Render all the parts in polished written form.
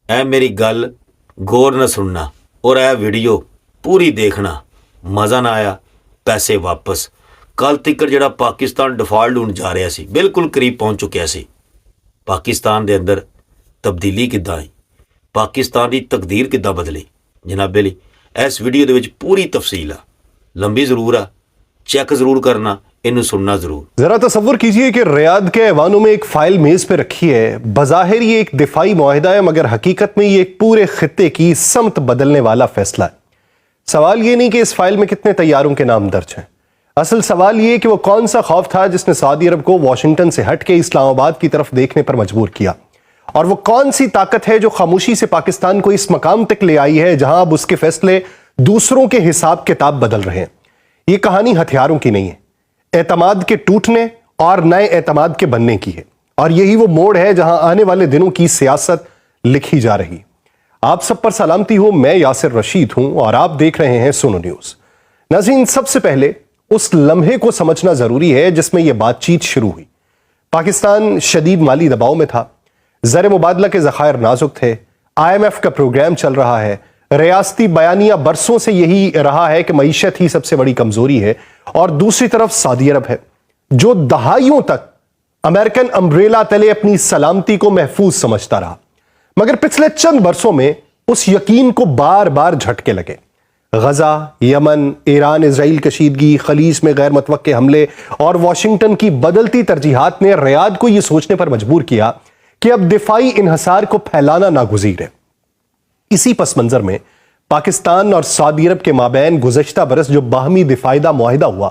اے میری گل غور نہ سننا اور اے ویڈیو پوری دیکھنا. مزہ نہ آیا پیسے واپس. کل تکر جڑا پاکستان ڈیفالٹ ہون جا رہا سی بالکل قریب پہنچ چکیا سی. پاکستان دے اندر تبدیلی کداں آئی, پاکستان دی تقدیر کداں بدلی جناب علی, اس ویڈیو دے وچ پوری تفصیل ہے. لمبی ضرور ہے, چیک ضرور کرنا, انہوں سننا ضرور. ذرا تصور کیجئے کہ ریاض کے ایوانوں میں ایک فائل میز پہ رکھی ہے. بظاہر یہ ایک دفاعی معاہدہ ہے مگر حقیقت میں یہ ایک پورے خطے کی سمت بدلنے والا فیصلہ ہے. سوال یہ نہیں کہ اس فائل میں کتنے طیاروں کے نام درج ہیں, اصل سوال یہ کہ وہ کون سا خوف تھا جس نے سعودی عرب کو واشنگٹن سے ہٹ کے اسلام آباد کی طرف دیکھنے پر مجبور کیا, اور وہ کون سی طاقت ہے جو خاموشی سے پاکستان کو اس مقام تک لے آئی ہے جہاں اب اس کے فیصلے دوسروں کے حساب کتاب بدل رہے ہیں. یہ کہانی ہتھیاروں کی نہیں ہے, اعتماد کے ٹوٹنے اور نئے اعتماد کے بننے کی ہے, اور یہی وہ موڑ ہے جہاں آنے والے دنوں کی سیاست لکھی جا رہی. آپ سب پر سلامتی ہو, میں یاسر رشید ہوں اور آپ دیکھ رہے ہیں سونو نیوز. ناظرین, سب سے پہلے اس لمحے کو سمجھنا ضروری ہے جس میں یہ بات چیت شروع ہوئی. پاکستان شدید مالی دباؤ میں تھا, زر مبادلہ کے ذخائر نازک تھے, IMF کا پروگرام چل رہا ہے, ریاستی بیانیہ برسوں سے یہی رہا ہے کہ معیشت ہی سب سے بڑی کمزوری ہے, اور دوسری طرف سعودی عرب ہے جو دہائیوں تک امریکن امبریلا تلے اپنی سلامتی کو محفوظ سمجھتا رہا, مگر پچھلے چند برسوں میں اس یقین کو بار بار جھٹکے لگے. غزہ, یمن, ایران اسرائیل کشیدگی, خلیج میں غیر متوقع حملے اور واشنگٹن کی بدلتی ترجیحات نے ریاض کو یہ سوچنے پر مجبور کیا کہ اب دفاعی انحصار کو پھیلانا ناگزیر ہے. اسی پس منظر میں پاکستان اور سعودی عرب کے مابین گزشتہ برس جو باہمی دفاعی معاہدہ ہوا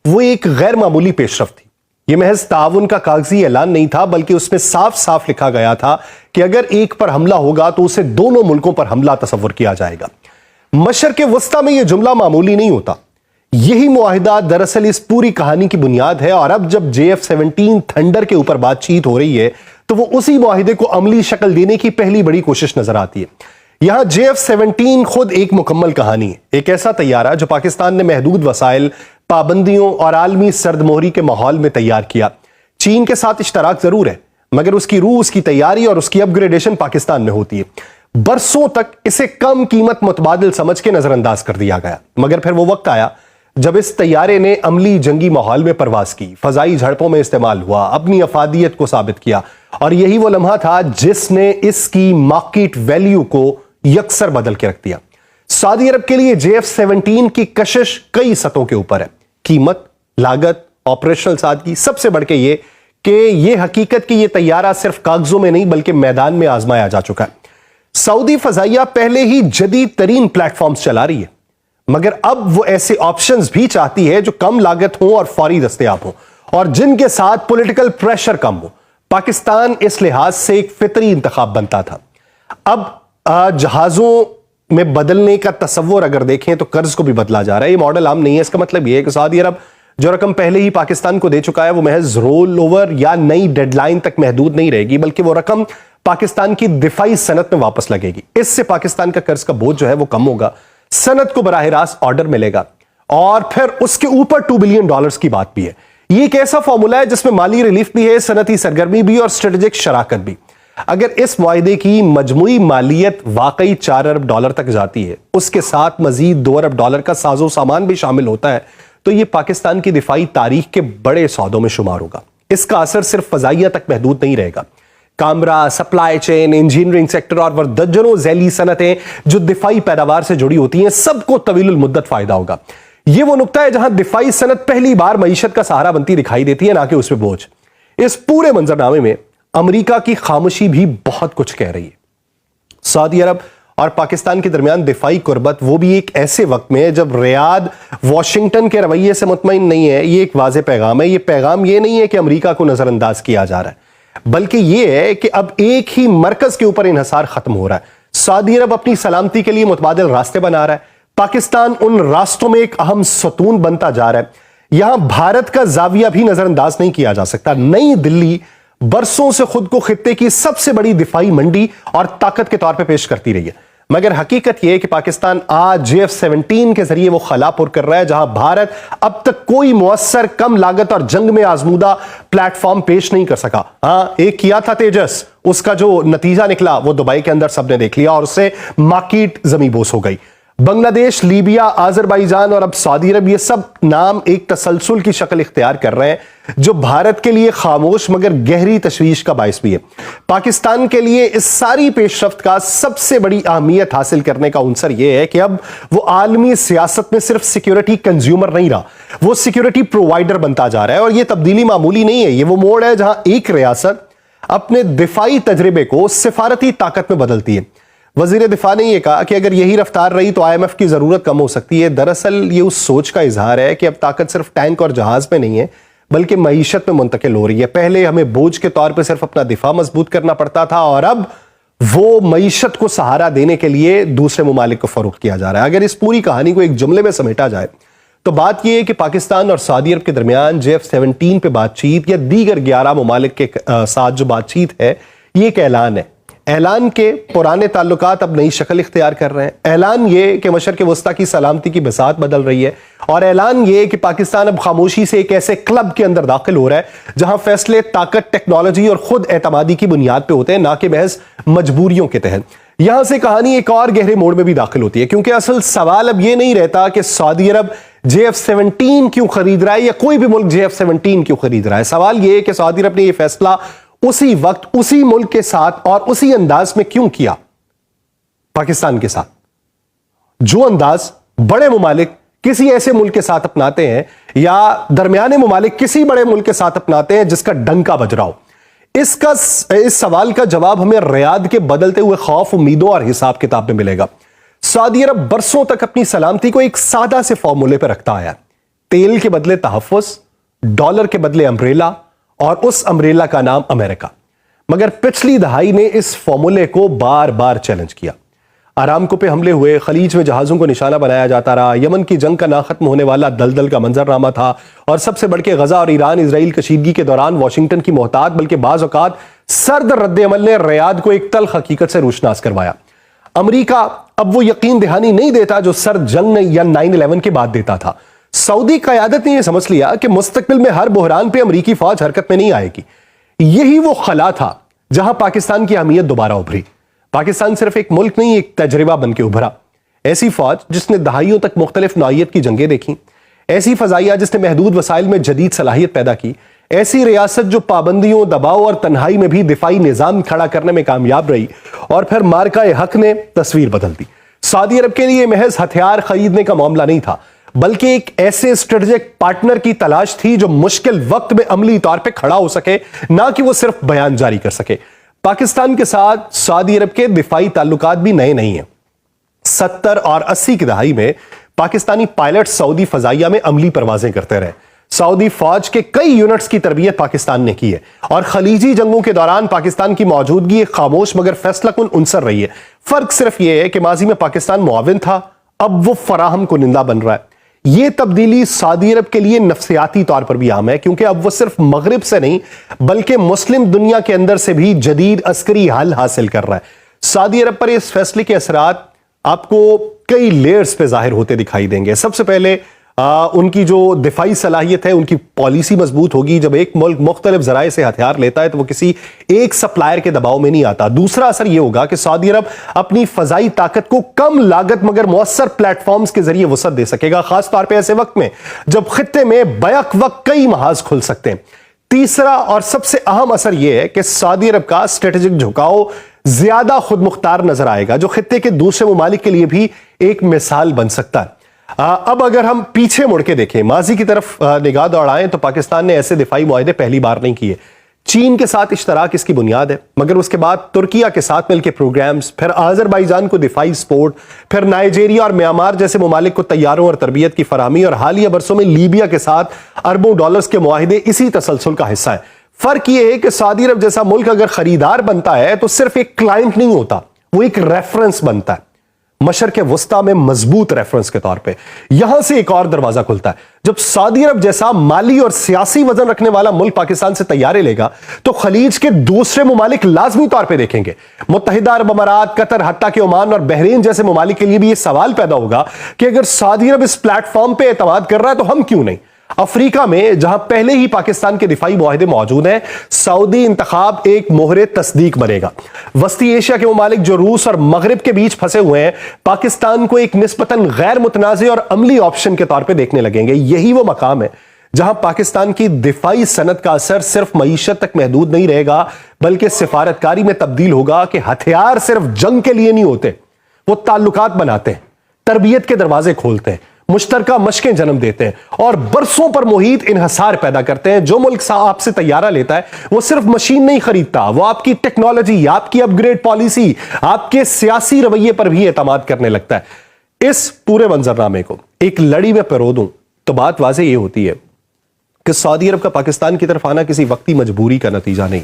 وہ ایک غیر معمولی پیش رفت تھی. یہ محض تعاون کا کاغذی اعلان نہیں تھا بلکہ اس میں صاف صاف لکھا گیا تھا کہ اگر ایک پر حملہ ہوگا تو اسے دونوں ملکوں پر حملہ تصور کیا جائے گا. مشرق وسطی میں یہ جملہ معمولی نہیں ہوتا. یہی معاہدہ دراصل اس پوری کہانی کی بنیاد ہے, اور اب جب JF-17 تھنڈر کے اوپر بات چیت ہو رہی ہے تو وہ اسی معاہدے کو عملی شکل دینے کی پہلی بڑی کوشش نظر آتی ہے. یہاں JF-17 خود ایک مکمل کہانی ہے, ایک ایسا طیارہ جو پاکستان نے محدود وسائل, پابندیوں اور عالمی سرد مہری کے ماحول میں تیار کیا. چین کے ساتھ اشتراک ضرور ہے مگر اس کی روح, اس کی تیاری اور اس کی اپ گریڈیشن پاکستان میں ہوتی ہے. برسوں تک اسے کم قیمت متبادل سمجھ کے نظر انداز کر دیا گیا, مگر پھر وہ وقت آیا جب اس طیارے نے عملی جنگی ماحول میں پرواز کی, فضائی جھڑپوں میں استعمال ہوا, اپنی افادیت کو ثابت کیا, اور یہی وہ لمحہ تھا جس نے اس کی مارکیٹ ویلیو کو یکسر بدل کے رکھ دیا. سعودی عرب کے لیے JF-17 کی کشش کئی سطحوں کے اوپر ہے, قیمت, لاگت, آپریشنل سادگی, سب سے بڑھ کے یہ کہ یہ حقیقت کہ یہ طیارہ صرف کاغذوں میں نہیں بلکہ میدان میں آزمایا جا چکا ہے. سعودی فضائیہ پہلے ہی جدید ترین پلیٹ فارمز چلا رہی ہے, مگر اب وہ ایسے آپشنز بھی چاہتی ہے جو کم لاگت ہوں اور فوری دستیاب ہوں, اور جن کے ساتھ پولیٹیکل پریشر کم ہو. پاکستان اس لحاظ سے ایک فطری انتخاب بنتا تھا. اب جہازوں میں بدلنے کا تصور اگر دیکھیں تو قرض کو بھی بدلا جا رہا ہے. یہ ماڈل عام نہیں ہے. اس کا مطلب یہ ہے کہ سعودی عرب جو رقم پہلے ہی پاکستان کو دے چکا ہے وہ محض رول اوور یا نئی ڈیڈ لائن تک محدود نہیں رہے گی, بلکہ وہ رقم پاکستان کی دفاعی صنعت میں واپس لگے گی. اس سے پاکستان کا قرض کا بوجھ جو ہے وہ کم ہوگا, صنعت کو براہ راست آرڈر ملے گا, اور پھر اس کے اوپر $2 بلین کی بات بھی ہے. یہ ایک ایسا فارمولا ہے جس میں مالی ریلیف بھی ہے, صنعتی سرگرمی بھی, اور اسٹریٹجک شراکت بھی. اگر اس معاہدے کی مجموعی مالیت واقعی $4 ارب تک جاتی ہے, اس کے ساتھ مزید $2 ارب کا ساز و سامان بھی شامل ہوتا ہے, تو یہ پاکستان کی دفاعی تاریخ کے بڑے سودوں میں شمار ہوگا. اس کا اثر صرف فضائیہ تک محدود نہیں رہے گا. Kamran, supply chain, engineering sector اور درجنوں ذیلی صنعتیں جو دفاعی پیداوار سے جڑی ہوتی ہیں, سب کو طویل المدت فائدہ ہوگا. یہ وہ نقطہ ہے جہاں دفاعی صنعت پہلی بار معیشت کا سہارا بنتی دکھائی دیتی ہے, نہ کہ اس پہ بوجھ. اس پورے منظرنامے میں امریکہ کی خاموشی بھی بہت کچھ کہہ رہی ہے. سعودی عرب اور پاکستان کے درمیان دفاعی قربت وہ بھی ایک ایسے وقت میں جب ریاض واشنگٹن کے رویے سے مطمئن نہیں ہے. یہ ایک واضح پیغام ہے. یہ پیغام یہ نہیں ہے کہ امریکہ کو نظر انداز کیا جا رہا ہے, بلکہ یہ ہے کہ اب ایک ہی مرکز کے اوپر انحصار ختم ہو رہا ہے. سعودی عرب اپنی سلامتی کے لیے متبادل راستے بنا رہا ہے, پاکستان ان راستوں میں ایک اہم ستون بنتا جا رہا ہے. یہاں بھارت کا زاویہ بھی نظر انداز نہیں کیا جا سکتا. نئی دلی برسوں سے خود کو خطے کی سب سے بڑی دفاعی منڈی اور طاقت کے طور پہ پیش کرتی رہی ہے, مگر حقیقت یہ ہے کہ پاکستان آج JF-17 کے ذریعے وہ خلا پر کر رہا ہے جہاں بھارت اب تک کوئی مؤثر کم لاگت اور جنگ میں آزمودہ پلیٹ فارم پیش نہیں کر سکا. ہاں ایک کیا تھا تیجس، اس کا جو نتیجہ نکلا وہ دبئی کے اندر سب نے دیکھ لیا اور اس سے مارکیٹ زمیں بوس ہو گئی. بنگلہ دیش، لیبیا، آذربائیجان اور اب سعودی عرب، یہ سب نام ایک تسلسل کی شکل اختیار کر رہے ہیں جو بھارت کے لیے خاموش مگر گہری تشویش کا باعث بھی ہے. پاکستان کے لیے اس ساری پیش رفت کا سب سے بڑی اہمیت حاصل کرنے کا عنصر یہ ہے کہ اب وہ عالمی سیاست میں صرف سیکیورٹی کنزیومر نہیں رہا، وہ سیکیورٹی پرووائیڈر بنتا جا رہا ہے. اور یہ تبدیلی معمولی نہیں ہے، یہ وہ موڑ ہے جہاں ایک ریاست اپنے دفاعی تجربے کو سفارتی طاقت میں بدلتی ہے. وزیر دفاع نے یہ کہا کہ اگر یہی رفتار رہی تو IMF کی ضرورت کم ہو سکتی ہے. دراصل یہ اس سوچ کا اظہار ہے کہ اب طاقت صرف ٹینک اور جہاز میں نہیں ہے بلکہ معیشت میں منتقل ہو رہی ہے. پہلے ہمیں بوجھ کے طور پہ صرف اپنا دفاع مضبوط کرنا پڑتا تھا اور اب وہ معیشت کو سہارا دینے کے لیے دوسرے ممالک کو فروخت کیا جا رہا ہے. اگر اس پوری کہانی کو ایک جملے میں سمیٹا جائے تو بات یہ ہے کہ پاکستان اور سعودی عرب کے درمیان JF-17 پہ بات چیت یا دیگر 11 ممالک کے ساتھ جو بات چیت ہے یہ ایک اعلان ہے. اعلان کے پرانے تعلقات اب نئی شکل اختیار کر رہے ہیں. اعلان یہ کہ مشرق وسطیٰ کی سلامتی کی بساط بدل رہی ہے اور اعلان یہ کہ پاکستان اب خاموشی سے ایک ایسے کلب کے اندر داخل ہو رہا ہے جہاں فیصلے طاقت، ٹیکنالوجی اور خود اعتمادی کی بنیاد پہ ہوتے ہیں، نہ کہ محض مجبوریوں کے تحت. یہاں سے کہانی ایک اور گہرے موڑ میں بھی داخل ہوتی ہے کیونکہ اصل سوال اب یہ نہیں رہتا کہ سعودی عرب JF-17 کیوں خرید رہا ہے یا کوئی بھی ملک JF-17 کیوں خرید رہا ہے. سوال یہ ہے کہ سعودی عرب نے یہ فیصلہ اسی وقت، اسی ملک کے ساتھ اور اسی انداز میں کیوں کیا پاکستان کے ساتھ، جو انداز بڑے ممالک کسی ایسے ملک کے ساتھ اپناتے ہیں یا درمیانے ممالک کسی بڑے ملک کے ساتھ اپناتے ہیں جس کا ڈنکا بج رہا ہو. اس سوال کا جواب ہمیں ریاض کے بدلتے ہوئے خوف، امیدوں اور حساب کتاب میں ملے گا. سعودی عرب برسوں تک اپنی سلامتی کو ایک سادہ سے فارمولے پہ رکھتا آیا: تیل کے بدلے تحفظ، ڈالر کے بدلے امبریلا اور اس امبریلا کا نام امریکہ. مگر پچھلی دہائی نے اس فارمولے کو بار بار چیلنج کیا. آرامکو پہ حملے ہوئے، خلیج میں جہازوں کو نشانہ بنایا جاتا رہا، یمن کی جنگ کا نہ ختم ہونے والا دلدل کا منظرنامہ تھا اور سب سے بڑھ کے غزہ اور ایران اسرائیل کشیدگی کے دوران واشنگٹن کی محتاط بلکہ بعض اوقات سرد رد عمل نے ریاض کو ایک تلخ حقیقت سے روشناس کروایا. امریکہ اب وہ یقین دہانی نہیں دیتا جو سرد جنگ یا 9/11 کے بعد دیتا تھا. سعودی قیادت نے یہ سمجھ لیا کہ مستقبل میں ہر بحران پہ امریکی فوج حرکت میں نہیں آئے گی. یہی وہ خلا تھا جہاں پاکستان کی اہمیت دوبارہ ابھری. پاکستان صرف ایک ملک نہیں، ایک تجربہ بن کے ابھرا. ایسی فوج جس نے دہائیوں تک مختلف نوعیت کی جنگیں دیکھیں، ایسی فضائیہ جس نے محدود وسائل میں جدید صلاحیت پیدا کی، ایسی ریاست جو پابندیوں، دباؤ اور تنہائی میں بھی دفاعی نظام کھڑا کرنے میں کامیاب رہی اور پھر مارکہ حق نے تصویر بدل دی. سعودی عرب کے لیے محض ہتھیار خریدنے کا معاملہ نہیں تھا بلکہ ایک ایسے اسٹریٹجک پارٹنر کی تلاش تھی جو مشکل وقت میں عملی طور پہ کھڑا ہو سکے، نہ کہ وہ صرف بیان جاری کر سکے. پاکستان کے ساتھ سعودی عرب کے دفاعی تعلقات بھی نئے نہیں ہیں. 70 اور 80 کی دہائی میں پاکستانی پائلٹ سعودی فضائیہ میں عملی پروازیں کرتے رہے. سعودی فوج کے کئی یونٹس کی تربیت پاکستان نے کی ہے اور خلیجی جنگوں کے دوران پاکستان کی موجودگی ایک خاموش مگر فیصلہ کن عنصر رہی ہے. فرق صرف یہ ہے کہ ماضی میں پاکستان معاون تھا، اب وہ فراہم کنندہ بن رہا ہے. یہ تبدیلی سعودی عرب کے لیے نفسیاتی طور پر بھی عام ہے کیونکہ اب وہ صرف مغرب سے نہیں بلکہ مسلم دنیا کے اندر سے بھی جدید عسکری حل حاصل کر رہا ہے. سعودی عرب پر اس فیصلے کے اثرات آپ کو کئی لیئرز پہ ظاہر ہوتے دکھائی دیں گے. سب سے پہلے ان کی جو دفاعی صلاحیت ہے، ان کی پالیسی مضبوط ہوگی. جب ایک ملک مختلف ذرائع سے ہتھیار لیتا ہے تو وہ کسی ایک سپلائر کے دباؤ میں نہیں آتا. دوسرا اثر یہ ہوگا کہ سعودی عرب اپنی فضائی طاقت کو کم لاگت مگر مؤثر پلیٹ فارمز کے ذریعے وسعت دے سکے گا، خاص طور پہ ایسے وقت میں جب خطے میں بیک وقت کئی محاذ کھل سکتے ہیں. تیسرا اور سب سے اہم اثر یہ ہے کہ سعودی عرب کا اسٹریٹجک جھکاؤ زیادہ خود مختار نظر آئے گا جو خطے کے دوسرے ممالک کے لیے بھی ایک مثال بن سکتا ہے. اب اگر ہم پیچھے مڑ کے دیکھیں، ماضی کی طرف نگاہ دوڑائیں تو پاکستان نے ایسے دفاعی معاہدے پہلی بار نہیں کیے. چین کے ساتھ اشتراک اس کی بنیاد ہے، مگر اس کے بعد ترکیہ کے ساتھ مل کے پروگرامز، پھر آذربائیجان کو دفاعی سپورٹ، پھر نائجیریا اور میانمار جیسے ممالک کو طیاروں اور تربیت کی فراہمی، اور حالیہ برسوں میں لیبیا کے ساتھ اربوں ڈالرز کے معاہدے اسی تسلسل کا حصہ ہیں. فرق یہ ہے کہ سعودی عرب جیسا ملک اگر خریدار بنتا ہے تو صرف ایک کلائنٹ نہیں ہوتا، وہ ایک ریفرنس بنتا ہے. مشرق وسطی میں مضبوط ریفرنس کے طور پہ یہاں سے ایک اور دروازہ کھلتا ہے۔ جب سعودی عرب جیسا مالی اور سیاسی وزن رکھنے والا ملک پاکستان سے طیارے لے گا تو خلیج کے دوسرے ممالک لازمی طور پہ دیکھیں گے۔ متحدہ عرب امارات، قطر، حتیٰ کہ عمان اور بحرین جیسے ممالک کے لیے بھی یہ سوال پیدا ہوگا کہ اگر سعودی عرب اس پلیٹ فارم پہ اعتماد کر رہا ہے تو ہم کیوں نہیں؟ افریقہ میں جہاں پہلے ہی پاکستان کے دفاعی معاہدے موجود ہیں، سعودی انتخاب ایک مہر تصدیق بنے گا۔ وسطی ایشیا کے ممالک جو روس اور مغرب کے بیچ پھنسے ہوئے ہیں، پاکستان کو ایک نسبتاً غیر متنازع اور عملی آپشن کے طور پہ دیکھنے لگیں گے۔ یہی وہ مقام ہے جہاں پاکستان کی دفاعی صنعت کا اثر صرف معیشت تک محدود نہیں رہے گا، بلکہ سفارتکاری میں تبدیل ہوگا کہ ہتھیار صرف جنگ کے لیے نہیں ہوتے، وہ تعلقات بناتے ہیں، تربیت کے دروازے کھولتے ہیں، مشترکہ مشقیں جنم دیتے ہیں اور برسوں پر محیط انحصار پیدا کرتے ہیں۔ جو ملک آپ سے طیارہ لیتا ہے وہ صرف مشین نہیں خریدتا، وہ آپ کی ٹیکنالوجی، آپ کی اپ گریڈ پالیسی، آپ کے سیاسی رویے پر بھی اعتماد کرنے لگتا ہے۔ اس پورے منظرنامے کو ایک لڑی میں پرو دوں تو بات واضح یہ ہوتی ہے کہ سعودی عرب کا پاکستان کی طرف آنا کسی وقتی مجبوری کا نتیجہ نہیں،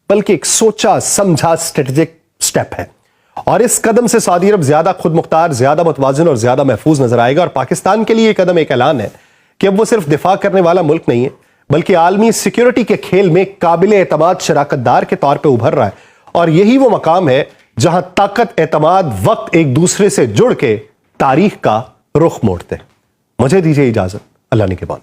بلکہ ایک سوچا سمجھا اسٹریٹجک سٹیپ ہے، اور اس قدم سے سعودی عرب زیادہ خود مختار، زیادہ متوازن اور زیادہ محفوظ نظر آئے گا۔ اور پاکستان کے لیے یہ قدم ایک اعلان ہے کہ اب وہ صرف دفاع کرنے والا ملک نہیں ہے، بلکہ عالمی سیکیورٹی کے کھیل میں قابل اعتماد شراکت دار کے طور پہ ابھر رہا ہے۔ اور یہی وہ مقام ہے جہاں طاقت، اعتماد، وقت ایک دوسرے سے جڑ کے تاریخ کا رخ موڑتے ہیں۔ مجھے دیجیے اجازت، اللہ نگہبان۔